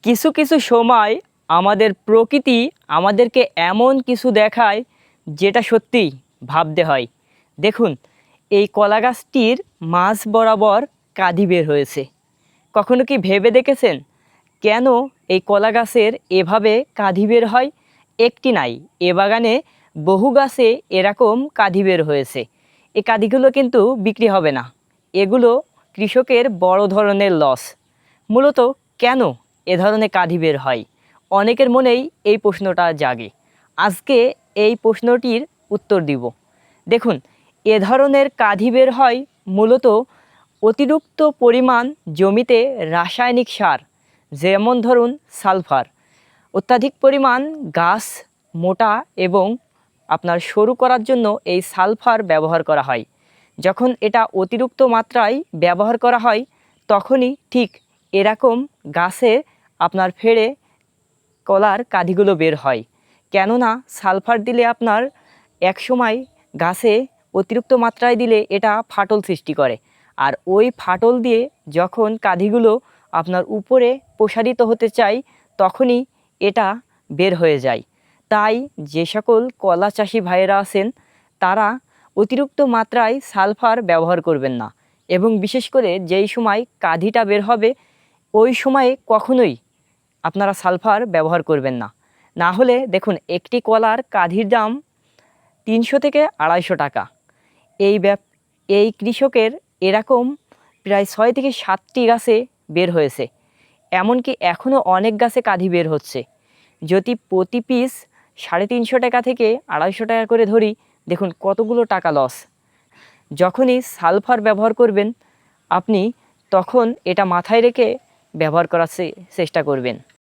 কিছু কিছু সময় আমাদের প্রকৃতি আমাদেরকে এমন কিছু দেখায় যেটা সত্যিই ভাবতে হয়। দেখুন, এই কলা গাছটির মাঝ বরাবর কাঁদি বের হয়েছে। কখনো কি ভেবে দেখেছেন কেন এই কলা গাছের এভাবে কাঁদি বের হয়? একটি নাই, এ বাগানে বহু গাছে এরকম কাঁদি বের হয়েছে। এই কাঁদিগুলো কিন্তু বিক্রি হবে না, এগুলো কৃষকের বড় ধরনের লস। মূলত কেন এ ধরনের কাঁদি বের হয়, অনেকের মনেই এই প্রশ্নটা জাগে। আজকে এই প্রশ্নটির উত্তর দিব। দেখুন, এ ধরনের কাঁদি বের হয় মূলত অতিরিক্ত পরিমাণ জমিতে রাসায়নিক সার, যেমন ধরুন সালফার। অত্যাধিক পরিমাণ গাছ মোটা এবং আপনার সরু করার জন্য এই সালফার ব্যবহার করা হয়। যখন এটা অতিরিক্ত মাত্রায় ব্যবহার করা হয় তখনই ঠিক এরকম গাছে আপনার ফেড়ে কলার কাঁদিগুলো বের হয়। কেননা সালফার দিলে আপনার একসময় গাছে অতিরিক্ত মাত্রায় দিলে এটা ফাটল সৃষ্টি করে, আর ওই ফাটল দিয়ে যখন কাঁদিগুলো আপনার উপরে প্রসারিত হতে চায় তখনই এটা বের হয়ে যায়। তাই যে সকল কলা চাষি ভাইয়েরা আছেন তারা অতিরিক্ত মাত্রায় সালফার ব্যবহার করবেন না, এবং বিশেষ করে যেই সময় কাঁদিটা বের হবে ওই সময়ে কখনোই আপনারা সালফার ব্যবহার করবেন না। না হলে দেখুন, একটি কলার কাঁধির দাম 300 থেকে 250 টাকা। এই কৃষকের এরকম প্রায় 6 থেকে 7টি গাছে বের হয়েছে। এমনকি এখনও অনেক গাছে কাঁদি বের হচ্ছে। যদি প্রতি পিস 350 টাকা থেকে 250 টাকা করে ধরি, দেখুন কতগুলো টাকা লস। যখনই সালফার ব্যবহার করবেন আপনি, তখন এটা মাথায় রেখে ব্যবহার করার চেষ্টা করবেন।